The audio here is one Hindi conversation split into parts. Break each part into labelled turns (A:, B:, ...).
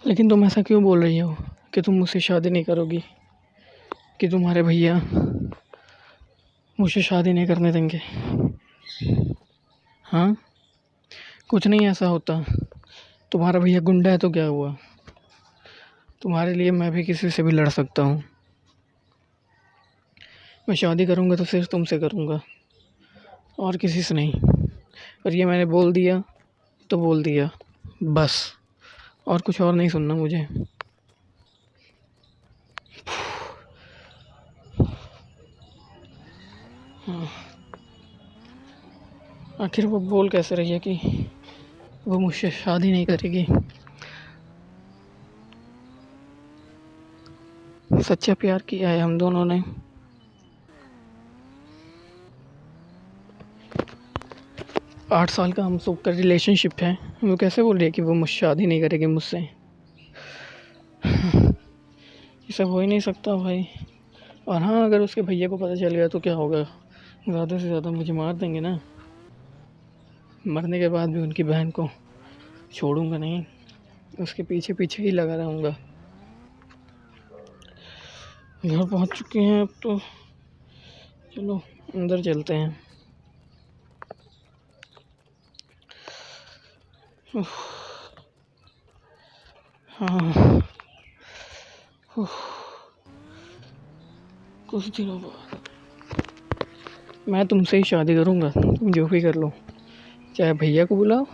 A: लेकिन तुम ऐसा क्यों बोल रही हो कि तुम मुझसे शादी नहीं करोगी, कि तुम्हारे भैया मुझसे शादी नहीं करने देंगे? हाँ, कुछ नहीं ऐसा होता। तुम्हारा भैया गुंडा है तो क्या हुआ? तुम्हारे लिए मैं भी किसी से भी लड़ सकता हूँ। मैं शादी करूँगा तो सिर्फ तुमसे करूँगा और किसी से नहीं। और ये मैंने बोल दिया तो बोल दिया, बस। और कुछ और नहीं सुनना मुझे। हाँ, आखिर वो बोल कैसे रही है कि वो मुझसे शादी नहीं करेगी? सच्चा प्यार किया है हम दोनों ने। 8 साल का हम सबका रिलेशनशिप है। वो कैसे बोल रही है कि वो मुझसे शादी नहीं करेगी मुझसे? ये सब हो ही नहीं सकता भाई। और हाँ, अगर उसके भैया को पता चल गया तो क्या होगा? ज़्यादा से ज़्यादा मुझे मार देंगे ना। मरने के बाद भी उनकी बहन को छोड़ूंगा नहीं, उसके पीछे पीछे ही लगा रहूँगा। घर पहुँच चुके हैं अब तो चलो अंदर चलते हैं। उफ, हाँ, उफ, कुछ दिनों बाद मैं तुमसे ही शादी करूँगा। तुम जो भी कर लो, चाहे भैया को बुलाओ,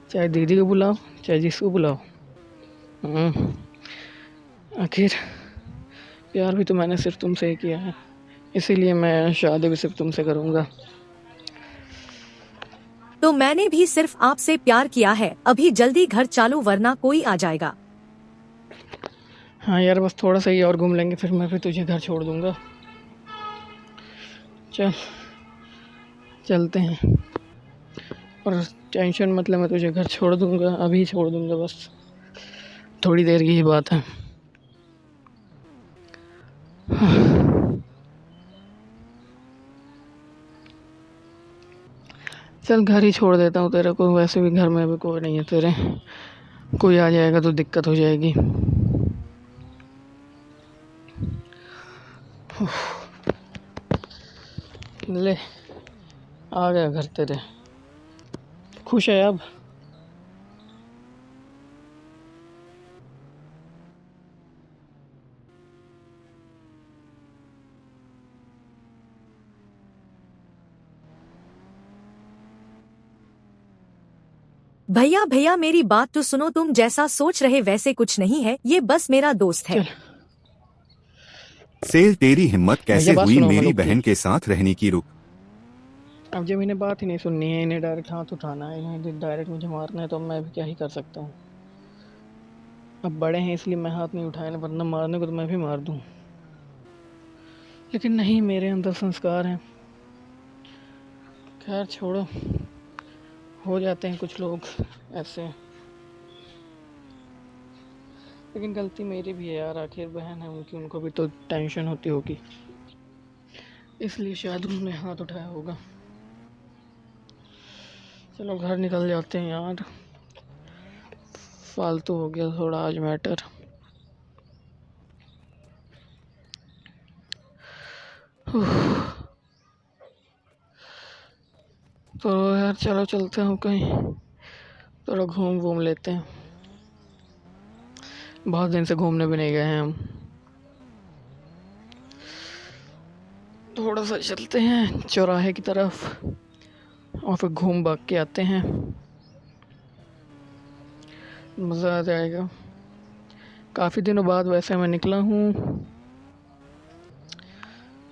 A: चाहे दीदी को बुलाओ, चाहे जिसको बुलाओ। आखिर प्यार भी तो मैंने सिर्फ तुमसे ही किया है, इसीलिए मैं शादी भी सिर्फ तुमसे करूँगा।
B: तो मैंने भी सिर्फ आपसे प्यार किया है। अभी जल्दी घर चालू वरना कोई आ जाएगा।
A: हाँ यार, बस थोड़ा सा ही और घूम लेंगे फिर मैं भी तुझे घर छोड़ दूँगा। चल चलते हैं। और टेंशन मत ले, मैं तुझे घर छोड़ दूँगा, अभी छोड़ दूँगा, बस थोड़ी देर की ही बात है। चल घर ही छोड़ देता हूँ तेरे को, वैसे भी घर में भी कोई नहीं है तेरे। कोई आ जाएगा तो दिक्कत हो जाएगी। ले, आ गया घर तेरे। खुश है अब?
B: भैया भैया मेरी बात तो सुनो, तुम जैसा सोच रहे वैसे कुछ नहीं है, ये बस मेरा दोस्त है।
A: चल
C: सेल तेरी हिम्मत
A: भैया,
C: कैसे
A: बात
C: हुई
A: सुनो हम
C: मेरी
A: लोग की।
C: बहन के साथ रहने की? रुक।
A: अब जब इन्हें बात ही नहीं सुननी है, इन्हें डायरेक्ट हाथ उठाना है, इन्हें डायरेक्ट मुझे मारना है, तो मैं भी क्या ही कर सकता हूँ। अब बड़े हैं इसलिए मैं हाथ नहीं उठाया, वरना मारने को तो मैं भी मार दूँ। लेकिन नहीं, मेरे अंदर संस्कार हैं। खैर छोड़ो, हो जाते हैं कुछ लोग ऐसे। लेकिन गलती मेरी भी है यार, आखिर बहन है उनकी, उनको भी तो टेंशन होती होगी, इसलिए शायद उन्होंने हाथ उठाया होगा। चलो घर निकल जाते हैं यार, फालतू हो गया थोड़ा आज मैटर। तो यार चलो चलते हैं कहीं, थोड़ा घूम घूम लेते हैं। बहुत दिन से घूमने भी नहीं गए हैं हम। थोड़ा सा चलते हैं चौराहे की तरफ और फिर घूम भाग के आते हैं, मज़ा आ जाएगा। काफ़ी दिनों बाद वैसे मैं निकला हूँ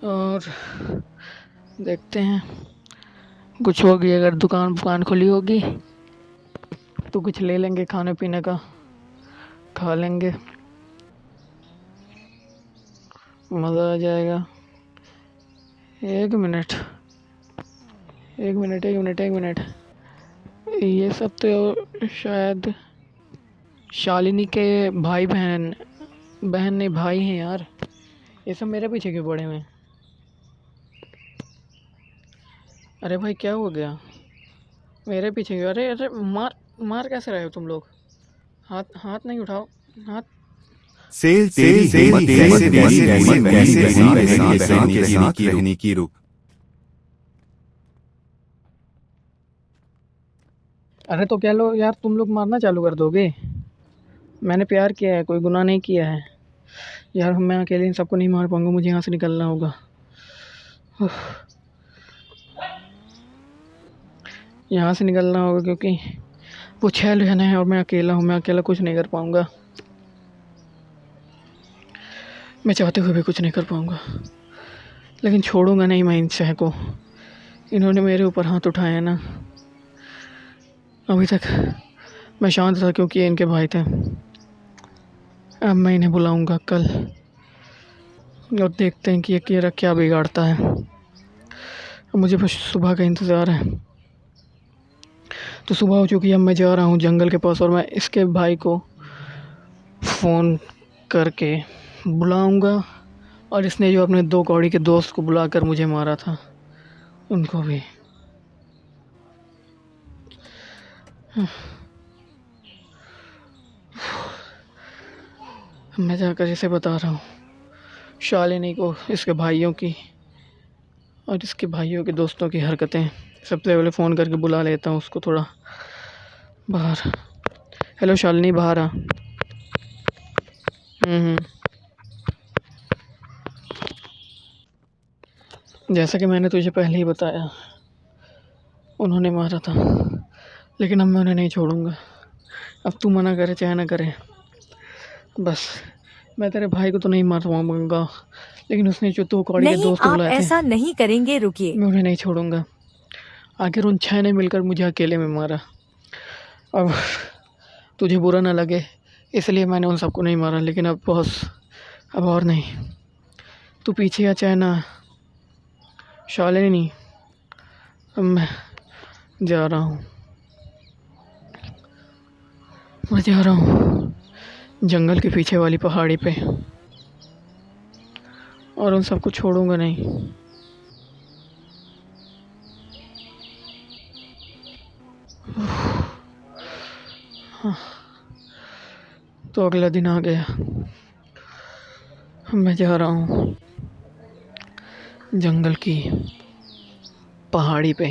A: और देखते हैं कुछ होगी, अगर दुकान खुली होगी तो कुछ ले लेंगे खाने पीने का, खा लेंगे, मज़ा आ जाएगा। एक मिनट, एक मिनट, एक मिनट, एक मिनट। ये सब तो शायद शालिनी के भाई बहन, बहन नहीं भाई हैं यार। ये सब मेरे पीछे क्यों पड़े हुए हैं? अरे भाई क्या हो गया? मेरे पीछे क्यों? अरे अरे, मार मार कैसे रहे हो तुम लोग? हाथ हाथ नहीं उठाओ, हाँ,
C: सेल तेरी हिम्मत कैसे रहने की रुक।
A: अरे तो क्या लो यार, तुम लोग मारना चालू कर दोगे? मैंने प्यार किया है, कोई गुनाह नहीं किया है यार। मैं अकेले इन सबको नहीं मार पाऊंगा, मुझे यहाँ से निकलना होगा। यहाँ से निकलना होगा क्योंकि वो 6 जने हैं और मैं अकेला हूँ। मैं अकेला कुछ नहीं कर पाऊंगा। मैं चाहते हुए भी कुछ नहीं कर पाऊंगा, लेकिन छोड़ूंगा नहीं मैं इन 6 को। इन्होंने मेरे ऊपर हाथ उठाया ना, अभी तक मैं शांत था क्योंकि ये इनके भाई थे। अब मैं इन्हें बुलाऊंगा कल और देखते हैं कि ये क्या बिगाड़ता है। अब मुझे बस सुबह का इंतज़ार है। तो सुबह हो चुकी है, अब मैं जा रहा हूँ जंगल के पास और मैं इसके भाई को फ़ोन करके बुलाऊंगा। और इसने जो अपने 2 कौड़ी के दोस्त को बुलाकर मुझे मारा था, उनको भी। मैं जाकर इसे बता रहा हूँ, शालिनी को, इसके भाइयों की और इसके भाइयों के दोस्तों की हरकतें। सबसे पहले फ़ोन करके बुला लेता हूँ उसको थोड़ा बाहर। हेलो शालिनी, बाहर आ। हम्म। जैसा कि मैंने तुझे पहले ही बताया, उन्होंने मारा था, लेकिन अब मैं उन्हें नहीं छोड़ूंगा। अब तू मना करे चाहे ना करे, बस मैं तेरे भाई को तो नहीं मार पाऊंगा, लेकिन उसने जो 2 कौड़ी के
B: नहीं,
A: दोस्त
B: आप
A: बुलाए थे,
B: ऐसा नहीं करेंगे, रुकिए।
A: मैं उन्हें नहीं छोड़ूंगा। आखिर उन 6 ने मिलकर मुझे अकेले में मारा। अब तुझे बुरा ना लगे इसलिए मैंने उन सबको नहीं मारा, लेकिन अब बॉस, अब और नहीं। तू पीछे आ चाहे ना, शालिनी, अब मैं जा रहा हूँ। मैं जा रहा हूँ जंगल के पीछे वाली पहाड़ी पे, और उन सबको छोड़ूंगा नहीं। तो अगला दिन आ गया। मैं जा रहा हूँ जंगल की पहाड़ी पे।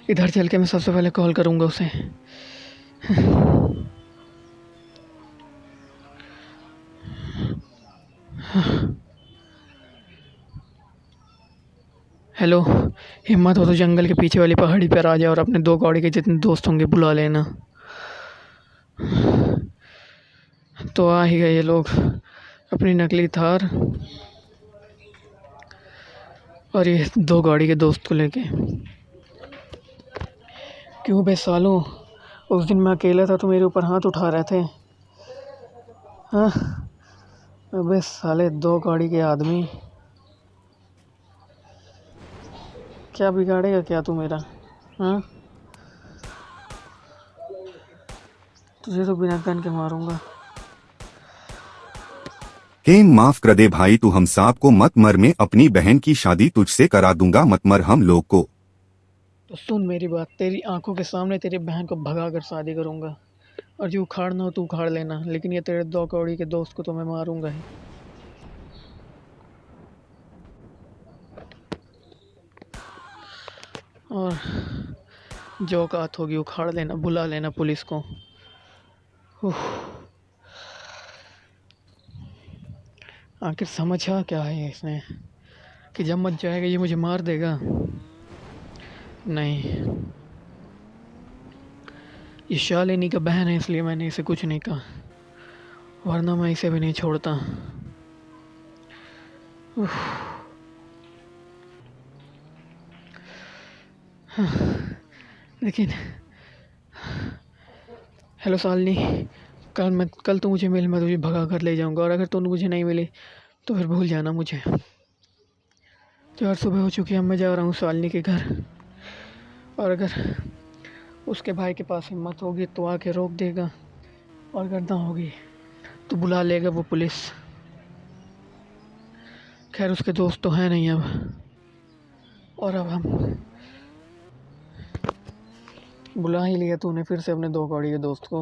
A: इधर चल के मैं सबसे पहले कॉल करूँगा उसे। हेलो, हिम्मत हो तो जंगल के पीछे वाली पहाड़ी पर आ जा और अपने 2 कौड़ी के जितने दोस्त होंगे बुला लेना। तो आ ही गए ये लोग अपनी नकली थार और ये 2 गाड़ी के दोस्त को लेके। क्यों बे सालों, उस दिन मैं अकेला था तो मेरे ऊपर हाथ उठा रहे थे। हाँ, अबे साले 2 गाड़ी के आदमी, क्या बिगाड़ेगा क्या तू मेरा? हाँ, तुझे तो बिना गन के मारूंगा।
C: माफ कर दे भाई, तू हम साहब को मत मर, मैं अपनी बहन की शादी तुझसे करा दूंगा, मत मर हम लोग को।
A: तो सुन मेरी बात, तेरी आंखों के सामने तेरी बहन को भगा कर शादी करूंगा, और जो उखाड़ना हो तो उखाड़ लेना, लेकिन ये तेरे 2 कौड़ी के दोस्त को तो मैं मारूंगा ही। और जो औकात होगी उखाड़ लेना, बुला लेना पुलिस को। उफ, आखिर समझा क्या है इसने कि जब मच जाएगा ये मुझे मार देगा? नहीं, ये शालिनी का बहन है इसलिए मैंने इसे कुछ नहीं कहा, वरना मैं इसे भी नहीं छोड़ता। उफ, लेकिन हेलो शालिनी, कल तू मुझे मिल, मैं तुझे भगा कर ले जाऊंगा, और अगर तू मुझे नहीं मिली तो फिर भूल जाना मुझे। 4 सुबह हो चुकी है, अब मैं जा रहा हूँ शालिनी के घर, और अगर उसके भाई के पास हिम्मत होगी तो आके रोक देगा, और अगर ना होगी तो बुला लेगा वो पुलिस। खैर उसके दोस्त तो हैं नहीं अब, और अब हम बुला ही लिया तूने फिर से अपने 2 कौड़ी के दोस्त को।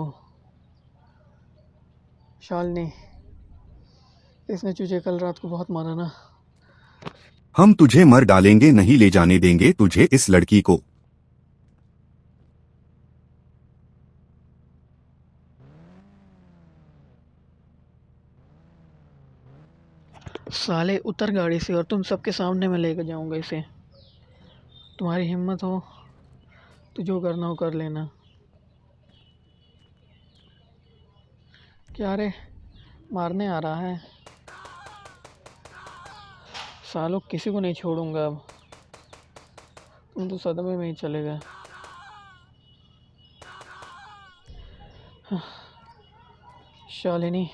A: शालिनी, इसने तुझे कल रात को बहुत मारा ना।
C: हम तुझे मर डालेंगे, नहीं ले जाने देंगे तुझे इस लड़की को।
A: साले उतर गाड़ी से और तुम सबके सामने मैं लेकर जाऊंगा इसे। तुम्हारी हिम्मत हो तो जो करना हो कर लेना। क्या रे, मारने आ रहा है? सालों किसी को नहीं छोड़ूंगा अब। तुम तो सदमे में ही चले गए। शालिनी,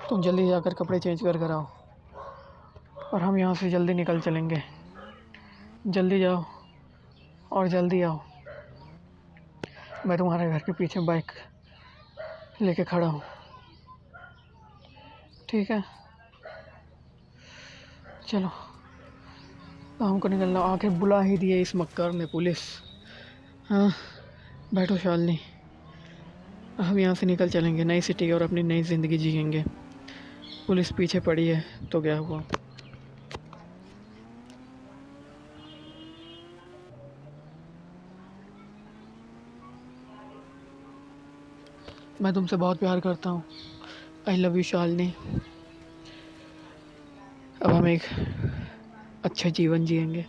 A: तुम जल्दी जाकर कपड़े चेंज कर कर आओ और हम यहाँ से जल्दी निकल चलेंगे। जल्दी जाओ और जल्दी आओ। मैं तुम्हारे घर के पीछे बाइक लेके खड़ा हूँ, ठीक है? चलो, हमको निकलना। आखिर बुला ही दिए इस मक्कार ने पुलिस। हाँ, बैठो शालिनी, हम यहाँ से निकल चलेंगे नई सिटी और अपनी नई ज़िंदगी जिएंगे। पुलिस पीछे पड़ी है तो क्या हुआ? मैं तुमसे बहुत प्यार करता हूँ। I love you Shalini. अब हम एक अच्छा जीवन जिएंगे।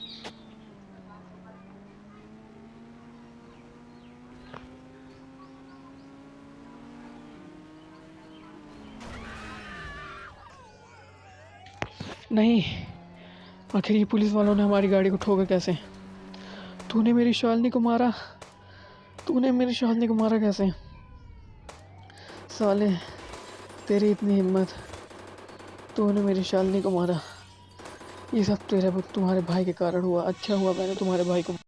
A: नहीं, आखिर ये पुलिस वालों ने हमारी गाड़ी को ठोका कैसे? तूने मेरी शालिनी को मारा? तूने मेरी शालिनी को मारा कैसे? साले, तेरी इतनी हिम्मत, तूने मेरी शालिनी को मारा। ये सब तुम्हारे भाई के कारण हुआ। अच्छा हुआ मैंने तुम्हारे भाई को